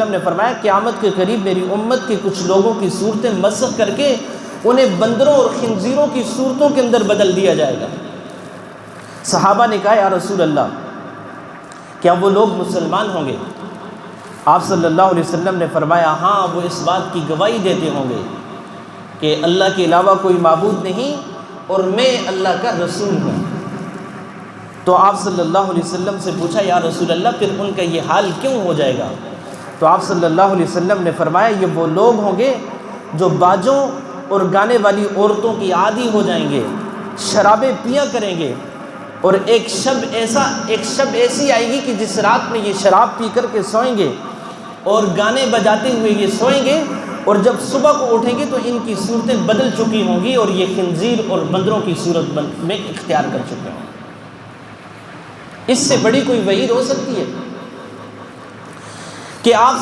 نے فرمایا قیامت کے قریب میری امت کے کچھ لوگوں کی صورتیں مسخ کر کے انہیں بندروں اور خنزیروں کی صورتوں کے اندر بدل دیا جائے گا۔ صحابہ نے کہا یا رسول اللہ کیا وہ لوگ مسلمان ہوں گے؟ آپ صلی اللہ علیہ وسلم نے فرمایا ہاں، وہ اس بات کی گواہی دیتے ہوں گے کہ اللہ کے علاوہ کوئی معبود نہیں اور میں اللہ کا رسول ہوں۔ تو آپ صلی اللہ علیہ وسلم سے پوچھا یا رسول اللہ پھر ان کا یہ حال کیوں ہو جائے گا؟ تو آپ صلی اللہ علیہ وسلم نے فرمایا یہ وہ لوگ ہوں گے جو باجوں اور گانے والی عورتوں کی عادی ہو جائیں گے، شرابیں پیا کریں گے، اور ایک شب ایسی آئے گی کہ جس رات میں یہ شراب پی کر کے سوئیں گے اور گانے بجاتے ہوئے یہ سوئیں گے، اور جب صبح کو اٹھیں گے تو ان کی صورتیں بدل چکی ہوں گی اور یہ خنزیر اور بندروں کی صورت میں اختیار کر چکے ہوں۔ اس سے بڑی کوئی وعید ہو سکتی ہے کہ آپ